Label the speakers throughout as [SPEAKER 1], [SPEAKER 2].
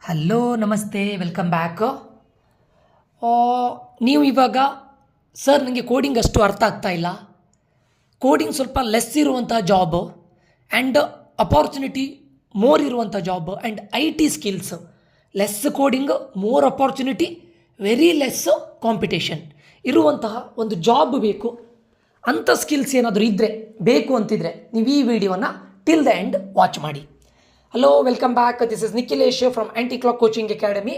[SPEAKER 1] Hello ನಮಸ್ತೆ welcome back. ನೀವು ಇವಾಗ ಸರ್ ನನಗೆ ಕೋಡಿಂಗ್ ಅಷ್ಟು ಅರ್ಥ ಆಗ್ತಾ ಇಲ್ಲ, ಕೋಡಿಂಗ್ ಸ್ವಲ್ಪ ಲೆಸ್ ಇರುವಂಥ ಜಾಬ್ ಆ್ಯಂಡ್ ಅಪಾರ್ಚುನಿಟಿ ಮೋರ್ ಇರುವಂಥ job and I T skills, less coding more opportunity very less competition ಇರುವಂತಹ ಒಂದು ಜಾಬ್ ಬೇಕು ಅಂಥ ಸ್ಕಿಲ್ಸ್ ಏನಾದರೂ ಇದ್ದರೆ ಬೇಕು ಅಂತಿದ್ರೆ ನೀವು ಈ ವಿಡಿಯೋನ ಟಿಲ್ ದ ಎಂಡ್ ವಾಚ್ ಮಾಡಿ. Hello welcome back, this is Nikhilesh from anti clock coaching academy.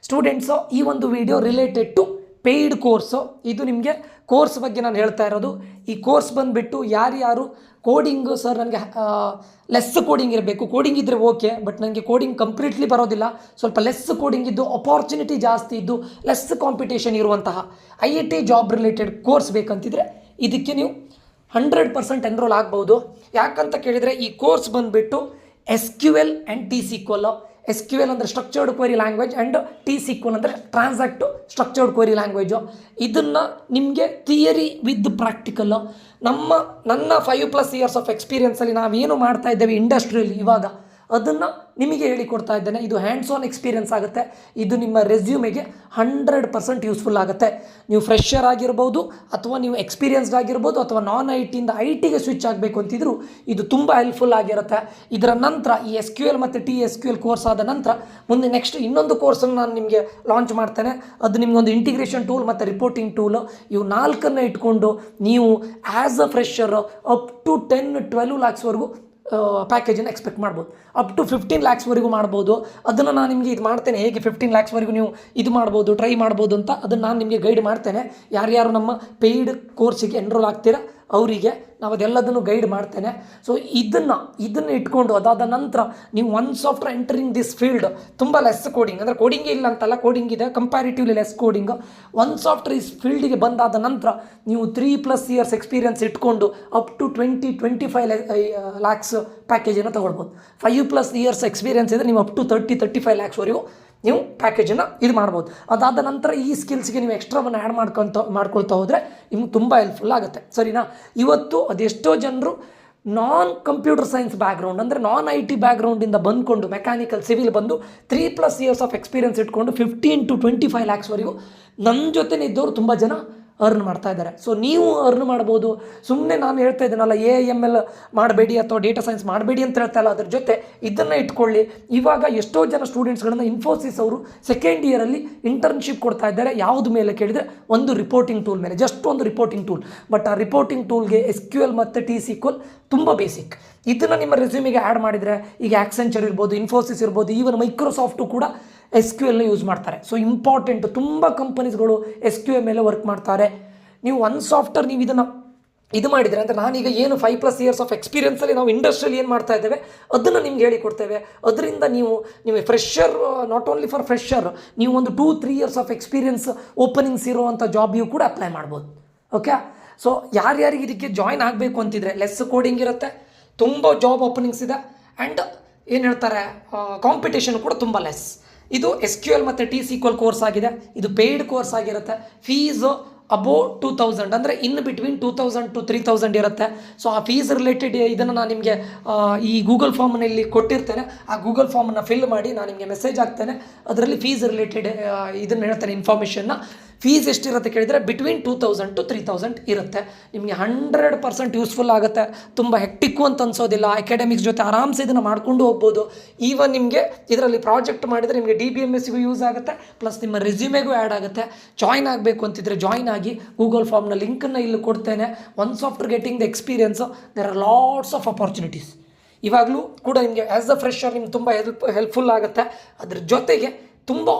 [SPEAKER 1] Students, ಈ ಒಂದು video related to paid course. ಇದು ನಿಮಗೆ ಕೋರ್ಸ್ ಬಗ್ಗೆ ನಾನು ಹೇಳ್ತಾ ಇರೋದು. ಈ ಕೋರ್ಸ್ ಬಂದುಬಿಟ್ಟು ಯಾರ್ಯಾರು ಕೋಡಿಂಗು ಸರ್ ನನಗೆ ಲೆಸ್ ಕೋಡಿಂಗ್ ಇರಬೇಕು, ಕೋಡಿಂಗ್ ಇದ್ದರೆ ಓಕೆ, ಬಟ್ ನನಗೆ ಕೋಡಿಂಗ್ ಕಂಪ್ಲೀಟ್ಲಿ ಬರೋದಿಲ್ಲ, ಸ್ವಲ್ಪ ಲೆಸ್ ಕೋಡಿಂಗ್ ಇದ್ದು ಅಪಾರ್ಚುನಿಟಿ ಜಾಸ್ತಿ ಇದ್ದು ಲೆಸ್ ಕಾಂಪಿಟೇಷನ್ ಇರುವಂತಹ I I T job related course ಬೇಕಂತಿದ್ರೆ ಇದಕ್ಕೆ ನೀವು 100% ಎನ್ರೋಲ್ ಆಗ್ಬೋದು. ಯಾಕಂತ ಕೇಳಿದರೆ ಈ ಕೋರ್ಸ್ ಬಂದುಬಿಟ್ಟು SQL ಆ್ಯಂಡ್ T-SQL. SQL ಅಂದರೆ structured query language and T-SQL ಅಂದರೆ ಟ್ರಾನ್ಸಾಕ್ಟ್ ಸ್ಟ್ರಕ್ಚರ್ಡ್ ಕ್ವೆರಿ ಲ್ಯಾಂಗ್ವೇಜು. ಇದನ್ನು ನಿಮಗೆ ಥಿಯರಿ ವಿತ್ ಪ್ರಾಕ್ಟಿಕಲ್ಲು ನನ್ನ 5+ ಇಯರ್ಸ್ ಆಫ್ ಎಕ್ಸ್ಪೀರಿಯನ್ಸಲ್ಲಿ ನಾವೇನು ಮಾಡ್ತಾ ಇದ್ದೇವೆ ಇಂಡಸ್ಟ್ರಿಯಲ್ಲಿ ಇವಾಗ ಅದನ್ನು ನಿಮಗೆ ಹೇಳಿಕೊಡ್ತಾ ಇದ್ದೇನೆ. ಇದು ಹ್ಯಾಂಡ್ಸ್ ಆನ್ ಎಕ್ಸ್ಪೀರಿಯನ್ಸ್ ಆಗುತ್ತೆ. ಇದು ನಿಮ್ಮ ರೆಸ್ಯೂಮೆಗೆ 100% ಯೂಸ್ಫುಲ್ ಆಗುತ್ತೆ. ನೀವು ಫ್ರೆಷರ್ ಆಗಿರ್ಬೋದು ಅಥವಾ ನೀವು ಎಕ್ಸ್ಪೀರಿಯನ್ಸ್ಡ್ ಆಗಿರ್ಬೋದು ಅಥವಾ ನಾನ್ ಐ ಟಿಯಿಂದ ಐ ಟಿಗೆ ಸ್ವಿಚ್ ಆಗಬೇಕು ಅಂತಿದ್ರು ಇದು ತುಂಬ ಹೆಲ್ಪ್ಫುಲ್ ಆಗಿರುತ್ತೆ. ಇದರ ನಂತರ ಈ SQL ಮತ್ತು T-SQL ಕೋರ್ಸ್ ಆದ ನಂತರ ಮುಂದೆ ನೆಕ್ಸ್ಟ್ ಇನ್ನೊಂದು ಕೋರ್ಸನ್ನು ನಾನು ನಿಮಗೆ ಲಾಂಚ್ ಮಾಡ್ತೇನೆ. ಅದು ನಿಮಗೊಂದು ಇಂಟಿಗ್ರೇಷನ್ ಟೂಲ್ ಮತ್ತು ರಿಪೋರ್ಟಿಂಗ್ ಟೂಲು, ಇವು 4 ಇಟ್ಕೊಂಡು ನೀವು as a fresher up to 10-12 ಲ್ಯಾಕ್ಸ್ವರೆಗೂ ಪ್ಯಾಕೇಜನ್ನು ಎಕ್ಸ್ಪೆಕ್ಟ್ ಮಾಡ್ಬೋದು. ಅಪ್ ಟು 15 ಲ್ಯಾಕ್ಸ್ವರೆಗೂ ಮಾಡ್ಬೋದು. ಅದನ್ನು ನಾನು ನಿಮಗೆ ಇದು ಮಾಡ್ತೇನೆ, ಹೇಗೆ 15 ಲ್ಯಾಕ್ಸ್ವರೆಗೂ ನೀವು ಇದು ಮಾಡ್ಬೋದು, ಟ್ರೈ ಮಾಡ್ಬೋದು ಅಂತ ಅದನ್ನು ನಾನು ನಿಮಗೆ ಗೈಡ್ ಮಾಡ್ತೇನೆ. ಯಾರ್ಯಾರು ನಮ್ಮ ಪೇಯ್ಡ್ ಕೋರ್ಸಿಗೆ ಎನ್ರೋಲ್ ಆಗ್ತೀರಾ ಅವರಿಗೆ ನಾವು ಅದೆಲ್ಲದನ್ನು ಗೈಡ್ ಮಾಡ್ತೇನೆ. ಸೊ ಇದನ್ನು ಇಟ್ಕೊಂಡು ಅದಾದ ನಂತರ ನೀವು once after entering this field, ತುಂಬ ಲೆಸ್ ಕೋಡಿಂಗ್ ಅಂದರೆ ಕೋಡಿಂಗೇ ಇಲ್ಲ ಅಂತಲ್ಲ, ಕೋಡಿಂಗ್ ಇದೆ, comparatively less coding. Once after ಈ ಫೀಲ್ಡಿಗೆ ಬಂದಾದ ನಂತರ ನೀವು 3+ ಇಯರ್ಸ್ ಎಕ್ಸ್ಪೀರಿಯನ್ಸ್ ಇಟ್ಕೊಂಡು ಅಪ್ ಟು 20-25 ಲ್ಯಾಕ್ಸ್ ಪ್ಯಾಕೇಜನ್ನು ತೊಗೊಳ್ಬೋದು. 5+ ಇಯರ್ಸ್ ಎಕ್ಸ್ಪೀರಿಯನ್ಸ್ ಇದ್ದರೆ ನೀವು ಅಪ್ ಟು 30-35 ಲ್ಯಾಕ್ಸ್ವರೆಗೂ ನೀವು ಪ್ಯಾಕೇಜನ್ನು ಇದು ಮಾಡ್ಬೋದು. ಅದಾದ ನಂತರ ಈ ಸ್ಕಿಲ್ಸ್ಗೆ ನೀವು ಎಕ್ಸ್ಟ್ರಾವನ್ನು ಆ್ಯಡ್ ಮಾಡ್ಕೊಳ್ತಾ ಹೋದರೆ ನಿಮ್ಗೆ ತುಂಬ ಹೆಲ್ಪ್ಫುಲ್ ಆಗುತ್ತೆ. ಸರಿನಾ? ಇವತ್ತು ಅದೆಷ್ಟೋ ಜನರು ನಾನ್ ಕಂಪ್ಯೂಟರ್ ಸೈನ್ಸ್ ಬ್ಯಾಕ್ಗ್ರೌಂಡ್ ಅಂದರೆ ನಾನ್ ಐ ಟಿ ಬ್ಯಾಕ್ಗ್ರೌಂಡಿಂದ ಬಂದ್ಕೊಂಡು ಮೆಕ್ಯಾನಿಕಲ್ ಸಿವಿಲ್ ಬಂದು 3+ ಇಯರ್ಸ್ ಆಫ್ ಎಕ್ಸ್ಪೀರಿಯನ್ಸ್ ಇಟ್ಕೊಂಡು 15-25 ಲ್ಯಾಕ್ಸ್ವರೆಗೂ ನನ್ನ ಜೊತೆನೇ ಇದ್ದವರು ತುಂಬ ಜನ ಅರ್ನ್ ಮಾಡ್ತಾ ಇದ್ದಾರೆ. ಸೊ ನೀವು ಅರ್ನ್ ಮಾಡ್ಬೋದು. ಸುಮ್ಮನೆ ನಾನು ಹೇಳ್ತಾ ಇದ್ದೀನಲ್ಲ AIML ಮಾಡಬೇಡಿ ಅಥವಾ ಡೇಟಾ ಸೈನ್ಸ್ ಮಾಡಬೇಡಿ ಅಂತ ಹೇಳ್ತಾ ಇಲ್ಲ, ಅದ್ರ ಜೊತೆ ಇದನ್ನು ಇಟ್ಕೊಳ್ಳಿ. ಇವಾಗ ಎಷ್ಟೋ ಜನ ಸ್ಟೂಡೆಂಟ್ಸ್ಗಳನ್ನು ಇನ್ಫೋಸಿಸ್ ಅವರು ಸೆಕೆಂಡ್ ಇಯರಲ್ಲಿ ಇಂಟರ್ನ್ಶಿಪ್ ಕೊಡ್ತಾ ಇದ್ದಾರೆ. ಯಾವುದು ಮೇಲೆ ಕೇಳಿದರೆ ಒಂದು ರಿಪೋರ್ಟಿಂಗ್ ಟೂಲ್ ಮೇಲೆ, ಜಸ್ಟ್ ಒಂದು ರಿಪೋರ್ಟಿಂಗ್ ಟೂಲ್. ಬಟ್ ಆ ರಿಪೋರ್ಟಿಂಗ್ ಟೂಲ್ಗೆ SQL ಮತ್ತು T-SQL ತುಂಬ ಬೇಸಿಕ್. ಇದನ್ನು ನಿಮ್ಮ ರೆಸ್ಯೂಮಿಗೆ ಆ್ಯಡ್ ಮಾಡಿದರೆ ಈಗ ಆಕ್ಸೆಂಚರ್ ಇರ್ಬೋದು, ಇನ್ಫೋಸಿಸ್ ಇರ್ಬೋದು, ಈವನ್ ಮೈಕ್ರೋಸಾಫ್ಟು ಕೂಡ SQLನ ಯೂಸ್ ಮಾಡ್ತಾರೆ. ಸೊ ಇಂಪಾರ್ಟೆಂಟ್, ತುಂಬ ಕಂಪನೀಸ್ಗಳು SQL ಮೇಲೆ ವರ್ಕ್ ಮಾಡ್ತಾರೆ. ನೀವು ಒನ್ಸ್ ಆಫ್ಟರ್ ನೀವು ಇದನ್ನು ಇದು ಮಾಡಿದರೆ ಅಂತ ನಾನೀಗ ಏನು 5+ ಇಯರ್ಸ್ ಆಫ್ ಎಕ್ಸ್ಪೀರಿಯನ್ಸಲ್ಲಿ ನಾವು ಇಂಡಸ್ಟ್ರಿಯಲ್ಲಿ ಏನು ಮಾಡ್ತಾ ಇದ್ದೇವೆ ಅದನ್ನು ನಿಮ್ಗೆ ಹೇಳಿಕೊಡ್ತೇವೆ. ಅದರಿಂದ ನೀವು fresher, not only for fresher, ನೀವು ಒಂದು 2-3 ಇಯರ್ಸ್ ಆಫ್ ಎಕ್ಸ್ಪೀರಿಯನ್ಸ್ ಓಪನಿಂಗ್ಸ್ ಇರುವಂಥ ಜಾಬಿಗೂ ಕೂಡ ಅಪ್ಲೈ ಮಾಡ್ಬೋದು. ಓಕೆ? ಸೊ ಯಾರ್ಯಾರಿಗೆ ಇದಕ್ಕೆ ಜಾಯ್ನ್ ಆಗಬೇಕು ಅಂತಿದ್ರೆ ಲೆಸ್ ಕೋಡಿಂಗ್ ಇರುತ್ತೆ, ತುಂಬ ಜಾಬ್ ಓಪನಿಂಗ್ಸ್ ಇದೆ, ಆ್ಯಂಡ್ ಏನು ಹೇಳ್ತಾರೆ ಕಾಂಪಿಟೇಷನ್ ಕೂಡ ತುಂಬ ಲೆಸ್. ಇದು SQL ಮತ್ತು T-SQL ಕೋರ್ಸ್ ಆಗಿದೆ. ಇದು ಪೇಯ್ಡ್ ಕೋರ್ಸ್ ಆಗಿರುತ್ತೆ. ಫೀಸು ಅಬೌವ್ 2000 ಅಂದರೆ ಇನ್ ಬಿಟ್ವೀನ್ 2000 to 3000 ಇರುತ್ತೆ. ಸೊ ಆ ಫೀಸ್ ರಿಲೇಟೆಡ್ ಇದನ್ನು ನಾನು ನಿಮಗೆ ಈ ಗೂಗಲ್ ಫಾರ್ಮ್ನಲ್ಲಿ ಕೊಟ್ಟಿರ್ತೇನೆ. ಆ ಗೂಗಲ್ ಫಾರ್ಮನ್ನು ಫಿಲ್ ಮಾಡಿ ನಾನು ನಿಮಗೆ ಮೆಸೇಜ್ ಹಾಕ್ತೇನೆ. ಅದರಲ್ಲಿ ಫೀಸ್ ರಿಲೇಟೆಡ್ ಇದನ್ನು ಹೇಳ್ತೇನೆ, ಇನ್ಫಾರ್ಮೇಷನ್ನ. ಫೀಸ್ ಎಷ್ಟಿರುತ್ತೆ ಕೇಳಿದರೆ ಬಿಟ್ವೀನ್ 2000 to 3000 ಇರುತ್ತೆ. ನಿಮಗೆ 100% ಯೂಸ್ಫುಲ್ ಆಗುತ್ತೆ. ತುಂಬ ಹೆಕ್ಟಿಕ್ಕು ಅಂತ ಅನ್ಸೋದಿಲ್ಲ. ಅಕಾಡೆಮಿಕ್ಸ್ ಜೊತೆ ಆರಾಮ್ಸೆ ಇದನ್ನು ಮಾಡ್ಕೊಂಡು ಹೋಗ್ಬೋದು. ಈವನ್ ನಿಮಗೆ ಇದರಲ್ಲಿ ಪ್ರಾಜೆಕ್ಟ್ ಮಾಡಿದರೆ ನಿಮಗೆ DBMSಗೂ ಯೂಸ್ ಆಗುತ್ತೆ, ಪ್ಲಸ್ ನಿಮ್ಮ ರೆಸ್ಯೂಮೆಗೂ ಆ್ಯಡ್ ಆಗುತ್ತೆ. ಜಾಯ್ನ್ ಆಗಬೇಕು ಅಂತಿದ್ರೆ ಜಾಯ್ನ್ ಆಗಿ. ಗೂಗಲ್ ಫಾರ್ಮ್ನ ಲಿಂಕನ್ನು ಇಲ್ಲಿ ಕೊಡ್ತೇನೆ. Once after getting the experience there are lots of opportunities. ಇವಾಗಲೂ ಕೂಡ ನಿಮಗೆ ಆ್ಯಸ್ ಅ ಫ್ರೆಷರ್ ನಿಮ್ಗೆ ತುಂಬ ಹೆಲ್ಪ್ಫುಲ್ ಆಗುತ್ತೆ. ಅದ್ರ ಜೊತೆಗೆ ತುಂಬ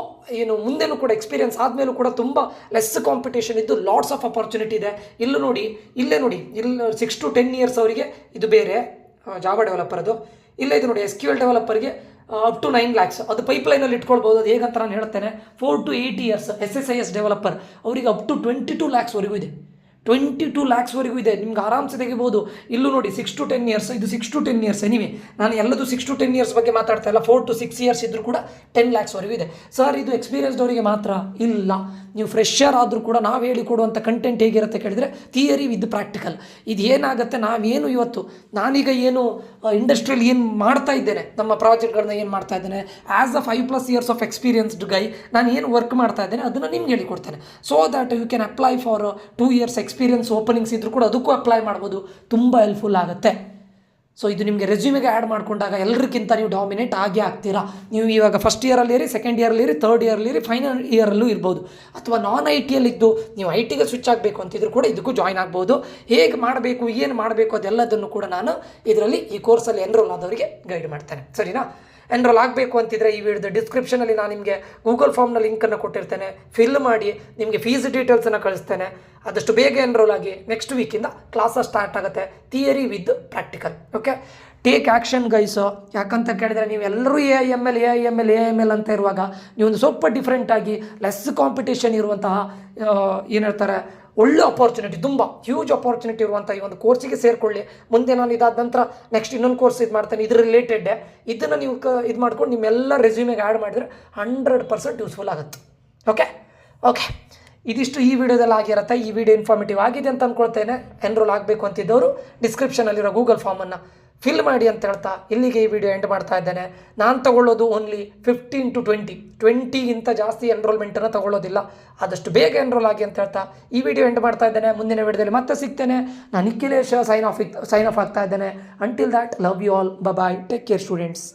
[SPEAKER 1] ಮುಂದೆನೂ ಕೂಡ ಎಕ್ಸ್ಪೀರಿಯನ್ಸ್ ಆದಮೇಲೂ ಕೂಡ ತುಂಬ ಲೆಸ್ ಕಾಂಪಿಟೇಷನ್ ಇದ್ದು ಲಾಟ್ಸ್ ಆಫ್ ಅಪಾರ್ಚುನಿಟಿ ಇದೆ. ಇಲ್ಲೇ ನೋಡಿ, ಇಲ್ಲಿ 6 to 10 ಇಯರ್ಸ್ ಅವರಿಗೆ ಇದು ಬೇರೆ ಜಾವಾ ಡೆವಲಪರ್. ಅದು ಇಲ್ಲೇ ಇದು ನೋಡಿ, SQL ಡೆವಲಪರ್ಗೆ ಅಪ್ ಟು 9 ಲ್ಯಾಕ್ಸ್. ಅದು ಪೈಪ್ಲೈನಲ್ಲಿ ಇಟ್ಕೊಳ್ಬೋದು. ಅದು ಹೇಗಂತ ನಾನು ಹೇಳ್ತೇನೆ. 4 to 8 ಇಯರ್ಸ್ SSIS ಡೆವಲಪರ್ ಅವರಿಗೆ ಅಪ್ ಟು 22 ಲ್ಯಾಕ್ಸ್ವರೆಗೂ ಇದೆ. 22 lakhsವರೆಗೂ ಇದೆ. ನಿಮ್ಗೆ ಆರಾಮ್ಸೆ ತೆಗಿಬೋದು. ಇಲ್ಲೂ ನೋಡಿ 6 to 10 years, ಇದು 6 to 10 years ಎನಿವೆ. ನಾನು ಎಲ್ಲದು 6 to 10 years ಬಗ್ಗೆ ಮಾತಾಡ್ತಾ ಇಲ್ಲ. 4 to 6 years ಇದ್ರೂ ಕೂಡ 10 lakhsವರೆಗೂ ಇದೆ. ಸರ್ ಇದು ಎಕ್ಸ್ಪೀರಿಯನ್ಸ್ದವರಿಗೆ ಮಾತ್ರ ಇಲ್ಲ. ನೀವು ಫ್ರೆಶರ್ ಆದರೂ ಕೂಡ ನಾವು ಹೇಳಿಕೊಡುವಂಥ ಕಂಟೆಂಟ್ ಹೇಗಿರುತ್ತೆ ಕೇಳಿದರೆ ಥಿಯರಿ ವಿತ್ ಪ್ರಾಕ್ಟಿಕಲ್. ಇದು ಏನಾಗುತ್ತೆ, ನಾವೇನು ಇವತ್ತು ನಾನೀಗ ಏನು ಇಂಡಸ್ಟ್ರಿಯಲ್ಲಿ ಏನು ಮಾಡ್ತಾ ಇದ್ದೇನೆ, ನಮ್ಮ ಪ್ರಾಜೆಕ್ಟ್ಗಳನ್ನ ಏನು ಮಾಡ್ತಾ ಇದ್ದೇನೆ, as a 5+ years of experienced guy ನಾನು ಏನು ವರ್ಕ್ ಮಾಡ್ತಾ ಇದ್ದೇನೆ ಅದನ್ನು ನಿಮ್ಗೆ ಹೇಳಿಕೊಡ್ತೇನೆ. So that you can apply for 2 years experience openings ಇದ್ರೂ ಕೂಡ ಅದಕ್ಕೂ ಅಪ್ಲೈ ಮಾಡ್ಬೋದು. ತುಂಬ ಹೆಲ್ಪ್ಫುಲ್ ಆಗುತ್ತೆ. ಸೊ ಇದು ನಿಮಗೆ ರೆಸ್ಯೂಮಿಗೆ ಆ್ಯಡ್ ಮಾಡ್ಕೊಂಡಾಗ ಎಲ್ಲರಿಗಿಂತ ನೀವು ಡಾಮಿನೇಟ್ ಆಗೇ ಆಗ್ತೀರಾ. ನೀವು ಇವಾಗ ಫಸ್ಟ್ ಇಯರಲ್ಲಿರಿ, ಸೆಕೆಂಡ್ ಇಯರಲ್ಲಿರಿ, ಥರ್ಡ್ ಇಯರಲ್ಲಿರಿ, ಫೈನಲ್ ಇಯರಲ್ಲೂ ಇರ್ಬೋದು. ಅಥವಾ ನಾನ್ ಐ ಟಿಯಲ್ಲಿದ್ದು ನೀವು ಐ ಟಿಗೆ ಸ್ವಿಚ್ ಆಗಬೇಕು ಅಂತಿದ್ರು ಕೂಡ ಇದಕ್ಕೂ ಜಾಯ್ನ್ ಆಗ್ಬೋದು. ಹೇಗೆ ಮಾಡಬೇಕು, ಏನು ಮಾಡಬೇಕು ಅದೆಲ್ಲದನ್ನು ಕೂಡ ನಾನು ಇದರಲ್ಲಿ ಈ ಕೋರ್ಸಲ್ಲಿ ಎನ್ರೋಲ್ ಆದವರಿಗೆ ಗೈಡ್ ಮಾಡ್ತೇನೆ. ಸರಿನಾ? ಎನ್ರೋಲ್ ಆಗಬೇಕು ಅಂತಿದ್ರೆ ಈ ವಿಡಿಯೋದ ಡಿಸ್ಕ್ರಿಪ್ಷನಲ್ಲಿ ನಾನು ನಿಮಗೆ ಗೂಗಲ್ ಫಾರ್ಮ್ನ ಲಿಂಕನ್ನು ಕೊಟ್ಟಿರ್ತೇನೆ. ಫಿಲ್ ಮಾಡಿ ನಿಮಗೆ ಫೀಸ್ ಡೀಟೇಲ್ಸನ್ನು ಕಳಿಸ್ತೇನೆ. ಆದಷ್ಟು ಬೇಗ ಎನ್ರೋಲ್ ಆಗಿ. ನೆಕ್ಸ್ಟ್ ವೀಕಿಂದ ಕ್ಲಾಸಸ್ ಸ್ಟಾರ್ಟ್ ಆಗುತ್ತೆ, theory with practical. Okay, take action guys. ಯಾಕಂತ ಕೇಳಿದರೆ ನೀವೆಲ್ಲರೂ ಎ ಅಂತ ಇರುವಾಗ ನೀವೊಂದು ಸ್ವಲ್ಪ ಡಿಫ್ರೆಂಟಾಗಿ ಲೆಸ್ ಕಾಂಪಿಟೇಷನ್ ಇರುವಂತಹ ಏನು ಹೇಳ್ತಾರೆ ಒಳ್ಳೆ ಅಪಾರ್ಚುನಿಟಿ, ತುಂಬ ಹ್ಯೂಜ್ ಅಪಾರ್ಚುನಿಟಿ ಇರುವಂಥ ಈ ಒಂದು ಕೋರ್ಸಿಗೆ ಸೇರಿಕೊಳ್ಳಿ. ಮುಂದೆ ನಾನು ಇದಾದ ನಂತರ ನೆಕ್ಸ್ಟ್ ಇನ್ನೊಂದು ಕೋರ್ಸ್ ಇದು ಮಾಡ್ತೇನೆ, ಇದ್ರ ರಿಲೇಟೆಡ್ಡೇ. ಇದನ್ನು ನೀವು ಇದು ಮಾಡ್ಕೊಂಡು ನಿಮ್ಮೆಲ್ಲ ರೆಸ್ಯೂಮಿಗೆ ಆ್ಯಡ್ ಮಾಡಿದರೆ 100% ಯೂಸ್ಫುಲ್ ಆಗುತ್ತೆ. ಓಕೆ, ಇದಿಷ್ಟು ಈ ವಿಡಿಯೋದಲ್ಲಿ ಆಗಿರುತ್ತೆ. ಈ ವಿಡಿಯೋ ಇನ್ಫಾರ್ಮೇಟಿವ್ ಆಗಿದೆ ಅಂತ ಅಂದ್ಕೊಳ್ತೇನೆ. ಎನ್ರೋಲ್ ಆಗಬೇಕು ಅಂತಿದ್ದವರು ಡಿಸ್ಕ್ರಿಪ್ಷನಲ್ಲಿರೋ ಗೂಗಲ್ ಫಾರ್ಮನ್ನು ಫಿಲ್ ಮಾಡಿ ಅಂತ ಹೇಳ್ತಾ ಇಲ್ಲಿಗೆ ಈ ವಿಡಿಯೋ ಎಂಡ್ ಮಾಡ್ತಾ ಇದ್ದೇನೆ. ನಾನು ತಗೊಳ್ಳೋದು ಓನ್ಲಿ 15 to 20ಗಿಂತ ಜಾಸ್ತಿ ಎನ್ರೋಲ್ಮೆಂಟನ್ನು ತಗೊಳ್ಳೋದಿಲ್ಲ. ಆದಷ್ಟು ಬೇಗ ಎನ್ರೋಲ್ ಆಗಿ ಅಂತ ಹೇಳ್ತಾ ಈ ವಿಡಿಯೋ ಎಂಡ್ ಮಾಡ್ತಾ ಇದ್ದೇನೆ. ಮುಂದಿನ ವಿಡಿಯೋದಲ್ಲಿ ಮತ್ತೆ ಸಿಗ್ತೇನೆ. ನಾನು ನಿಖಿಲೇಶ್ ಸೈನ್ ಆಫ್ ಆಗ್ತಾ ಇದ್ದೇನೆ. Until that, love you all, bye, take care students.